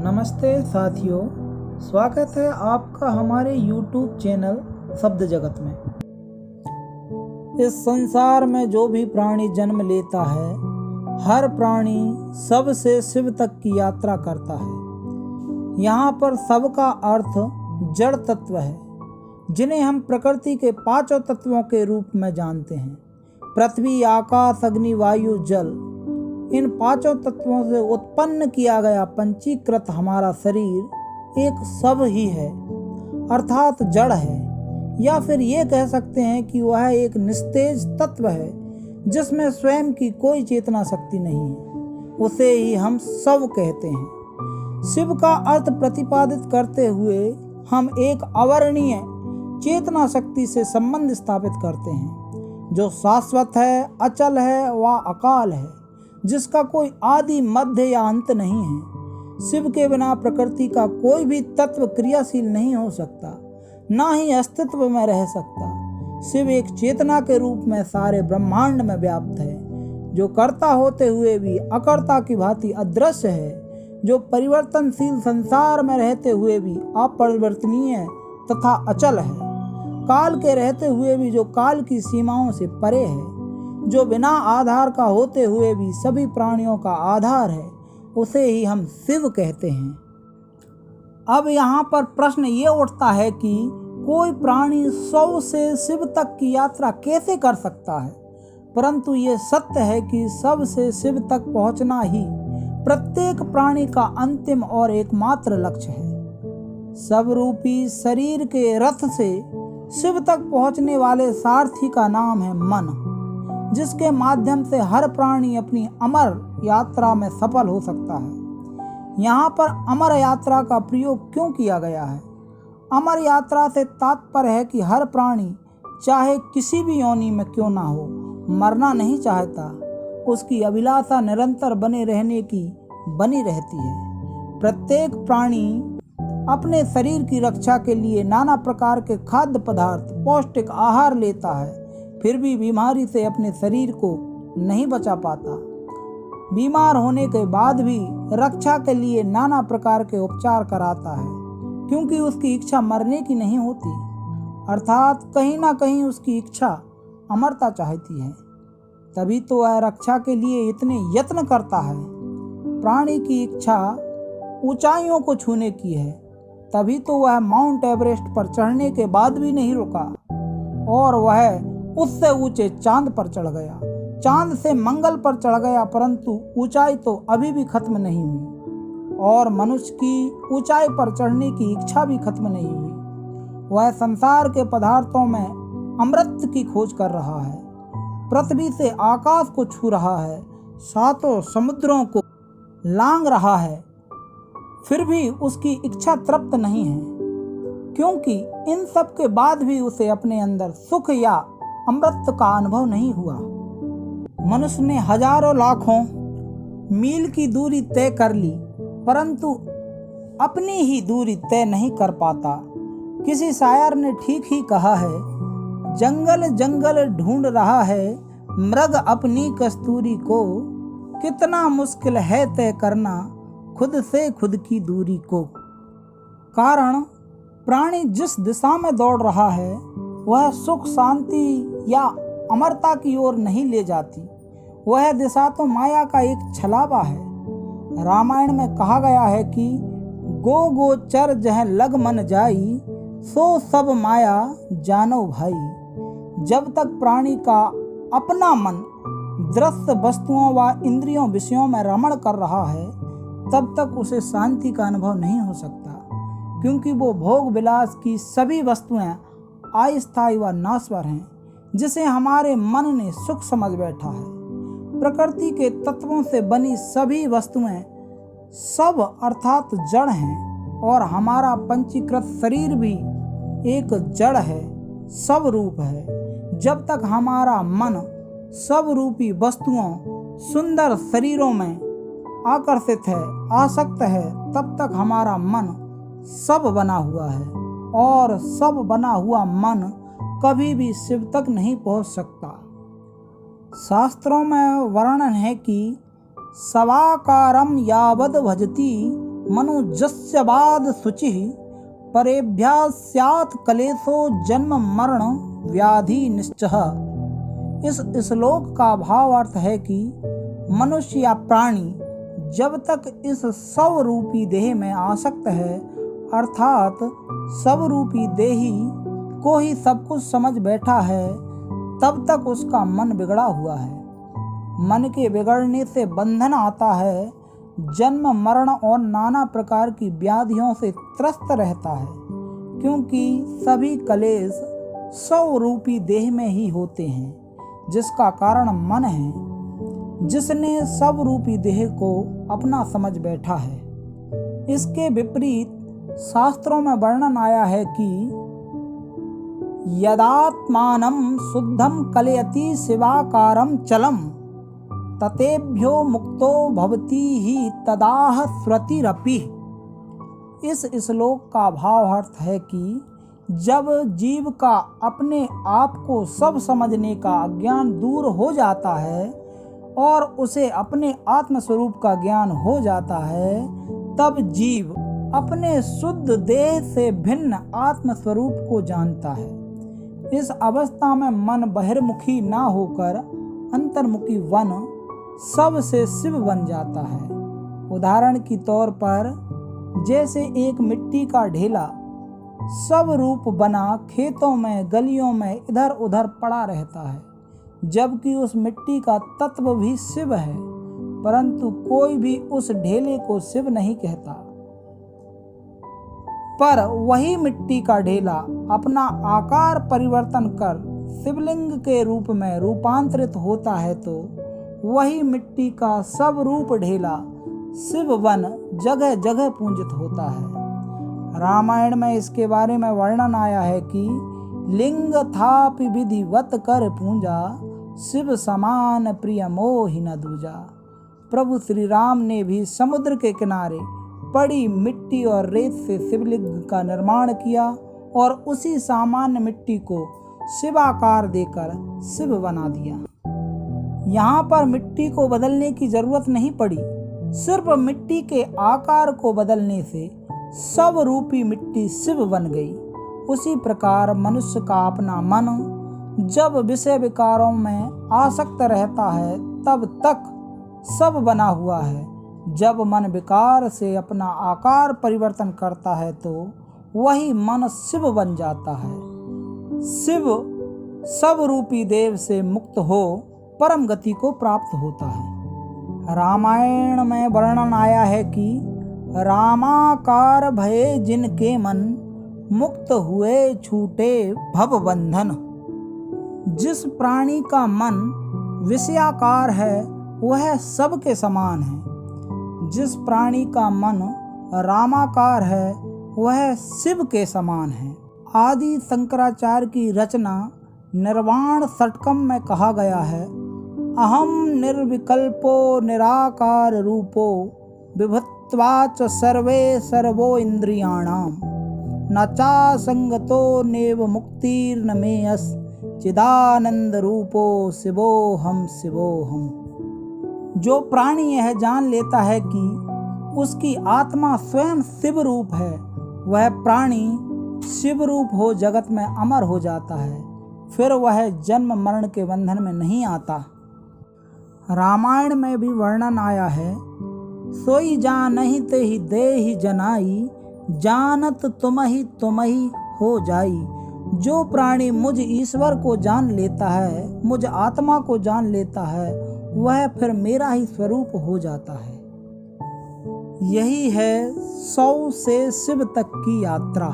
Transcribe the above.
नमस्ते साथियों, स्वागत है आपका हमारे YouTube चैनल शब्द जगत में। इस संसार में जो भी प्राणी जन्म लेता है, हर प्राणी सब से शिव तक की यात्रा करता है। यहाँ पर सब का अर्थ जड़ तत्व है, जिन्हें हम प्रकृति के पांचों तत्वों के रूप में जानते हैं। पृथ्वी, आकाश, अग्नि, वायु, जल, इन पांचों तत्वों से उत्पन्न किया गया पंचीकृत हमारा शरीर एक सब ही है, अर्थात जड़ है। या फिर ये कह सकते हैं कि वह एक निस्तेज तत्व है, जिसमें स्वयं की कोई चेतना शक्ति नहीं है। उसे ही हम सब कहते हैं। शिव का अर्थ प्रतिपादित करते हुए हम एक अवर्णीय चेतना शक्ति से संबंध स्थापित करते हैं, जो शाश्वत है, अचल है व अकाल है, जिसका कोई आदि, मध्य या अंत नहीं है। शिव के बिना प्रकृति का कोई भी तत्व क्रियाशील नहीं हो सकता, ना ही अस्तित्व में रह सकता। शिव एक चेतना के रूप में सारे ब्रह्मांड में व्याप्त है, जो कर्ता होते हुए भी अकर्ता की भांति अदृश्य है, जो परिवर्तनशील संसार में रहते हुए भी अपरिवर्तनीय तथा अचल है, काल के रहते हुए भी जो काल की सीमाओं से परे है, जो बिना आधार का होते हुए भी सभी प्राणियों का आधार है। उसे ही हम शिव कहते हैं। अब यहाँ पर प्रश्न ये उठता है कि कोई प्राणी सौ से शिव तक की यात्रा कैसे कर सकता है। परंतु ये सत्य है कि सब से शिव तक पहुँचना ही प्रत्येक प्राणी का अंतिम और एकमात्र लक्ष्य है। सब रूपी शरीर के रथ से शिव तक पहुँचने वाले सारथी का नाम है मन, जिसके माध्यम से हर प्राणी अपनी अमर यात्रा में सफल हो सकता है। यहाँ पर अमर यात्रा का प्रयोग क्यों किया गया है? अमर यात्रा से तात्पर्य है कि हर प्राणी चाहे किसी भी योनि में क्यों ना हो, मरना नहीं चाहता। उसकी अभिलाषा निरंतर बने रहने की बनी रहती है। प्रत्येक प्राणी अपने शरीर की रक्षा के लिए नाना प्रकार के खाद्य पदार्थ, पौष्टिक आहार लेता है, फिर भी बीमारी से अपने शरीर को नहीं बचा पाता। बीमार होने के बाद भी रक्षा के लिए नाना प्रकार के उपचार कराता है, क्योंकि उसकी इच्छा मरने की नहीं होती, अर्थात कहीं ना कहीं उसकी इच्छा अमरता चाहती है। तभी तो वह रक्षा के लिए इतने यत्न करता है। प्राणी की इच्छा ऊंचाइयों को छूने की है, तभी तो वह माउंट एवरेस्ट पर चढ़ने के बाद भी नहीं रुका और वह उससे ऊंचे चांद पर चढ़ गया, चांद से मंगल पर चढ़ गया, परंतु ऊंचाई तो अभी भी खत्म नहीं हुई और मनुष्य की ऊंचाई पर चढ़ने की इच्छा भी खत्म नहीं हुई। वह संसार के पदार्थों में अमृत की खोज कर रहा है, पृथ्वी से आकाश को छू रहा है, सातों समुद्रों को लांग रहा है, फिर भी उसकी इच्छा तृप्त नहीं है, क्योंकि इन सब के बाद भी उसे अपने अंदर सुख या अमृत का अनुभव नहीं हुआ। मनुष्य ने हजारों लाखों मील की दूरी तय कर ली, परंतु अपनी ही दूरी तय नहीं कर पाता। किसी शायर ने ठीक ही कहा है, जंगल जंगल ढूंढ रहा है मृग अपनी कस्तूरी को, कितना मुश्किल है तय करना खुद से खुद की दूरी को। कारण प्राणी जिस दिशा में दौड़ रहा है, वह सुख, शांति या अमरता की ओर नहीं ले जाती। वह दिशा तो माया का एक छलावा है। रामायण में कहा गया है कि गो गोचर जह लग मन जाई, सो सब माया जानो भाई। जब तक प्राणी का अपना मन दृश्य वस्तुओं व इंद्रियों विषयों में रमण कर रहा है, तब तक उसे शांति का अनुभव नहीं हो सकता, क्योंकि वो भोग विलास की सभी वस्तुएं अस्थायी व नाश्वर हैं, जिसे हमारे मन ने सुख समझ बैठा है। प्रकृति के तत्वों से बनी सभी वस्तुएं सब अर्थात जड़ हैं, और हमारा पंचीकृत शरीर भी एक जड़ है, सब रूप है। जब तक हमारा मन सब रूपी वस्तुओं, सुंदर शरीरों में आकर्षित है, आसक्त है, तब तक हमारा मन सब बना हुआ है, और सब बना हुआ मन कभी भी शिव तक नहीं पहुंच सकता। शास्त्रों में वर्णन है कि सवाकारम यावद भजती मनुजस्यवाद शुचिः परेभ्यः स्यात् कलेशो जन्म मरण व्याधि निश्चः। इस श्लोक का भाव अर्थ है कि मनुष्य या प्राणी जब तक इस शव रूपी देह में आसक्त है, अर्थात शव रूपी देही को ही सब कुछ समझ बैठा है, तब तक उसका मन बिगड़ा हुआ है। मन के बिगड़ने से बंधन आता है, जन्म मरण और नाना प्रकार की व्याधियों से त्रस्त रहता है, क्योंकि सभी कलेश शव रूपी देह में ही होते हैं, जिसका कारण मन है, जिसने शव रूपी देह को अपना समझ बैठा है। इसके विपरीत शास्त्रों में वर्णन आया है कि यदात्मानं शुद्धं कलयति शिवाकारं चलम ततेभ्यो मुक्तो भवति ही तदाह स्मृतिरपि। इस श्लोक का भाव अर्थ है कि जब जीव का अपने आप को सब समझने का अज्ञान दूर हो जाता है और उसे अपने आत्म स्वरूप का ज्ञान हो जाता है, तब जीव अपने शुद्ध देह से भिन्न आत्म स्वरूप को जानता है। इस अवस्था में मन बहिर्मुखी ना होकर अंतर्मुखी वन सब से शिव बन जाता है। उदाहरण की तौर पर जैसे एक मिट्टी का ढेला सब रूप बना खेतों में गलियों में इधर उधर पड़ा रहता है, जबकि उस मिट्टी का तत्व भी शिव है, परंतु कोई भी उस ढेले को शिव नहीं कहता। पर वही मिट्टी का ढेला अपना आकार परिवर्तन कर शिवलिंग के रूप में रूपांतरित होता है, तो वही मिट्टी का सब रूप ढेला शिव वन जगह जगह पूजित होता है। रामायण में इसके बारे में वर्णन आया है कि लिंग थापि विधिवत कर पूजा शिव समान प्रिय मोहि न दूजा। प्रभु श्री राम ने भी समुद्र के किनारे पड़ी मिट्टी और रेत से शिवलिंग का निर्माण किया और उसी सामान्य मिट्टी को शिवाकार देकर शिव बना दिया। यहाँ पर मिट्टी को बदलने की जरूरत नहीं पड़ी, सिर्फ मिट्टी के आकार को बदलने से सब रूपी मिट्टी शिव बन गई। उसी प्रकार मनुष्य का अपना मन जब विषय विकारों में आसक्त रहता है, तब तक सब बना हुआ है। जब मन विकार से अपना आकार परिवर्तन करता है, तो वही मन शिव बन जाता है। शिव सब रूपी देव से मुक्त हो परम गति को प्राप्त होता है। रामायण में वर्णन आया है कि रामाकार भये जिनके मन मुक्त हुए छूटे भव बंधन। जिस प्राणी का मन विषयाकार है, वह सबके समान है। जिस प्राणी का मन रामाकार है, वह शिव के समान है। आदि शंकराचार्य की रचना निर्वाण षटकम में कहा गया है, अहम निर्विकल्पो निराकार रूपो विभुत्वाच सर्वे सर्वो इंद्रियाणाम न चा संगतो नेव मुक्तिर्न मेयस चिदानंद रूपो शिवोहम शिवोहम। जो प्राणी यह जान लेता है कि उसकी आत्मा स्वयं शिव रूप है, वह प्राणी शिव रूप हो जगत में अमर हो जाता है, फिर वह जन्म मरण के बंधन में नहीं आता। रामायण में भी वर्णन आया है, सोई जानहि तेहि देहि जनाई जानत तुमहि हो जाई। जो प्राणी मुझ ईश्वर को जान लेता है, मुझ आत्मा को जान लेता है, वह फिर मेरा ही स्वरूप हो जाता है। यही है 100 से शिव तक की यात्रा।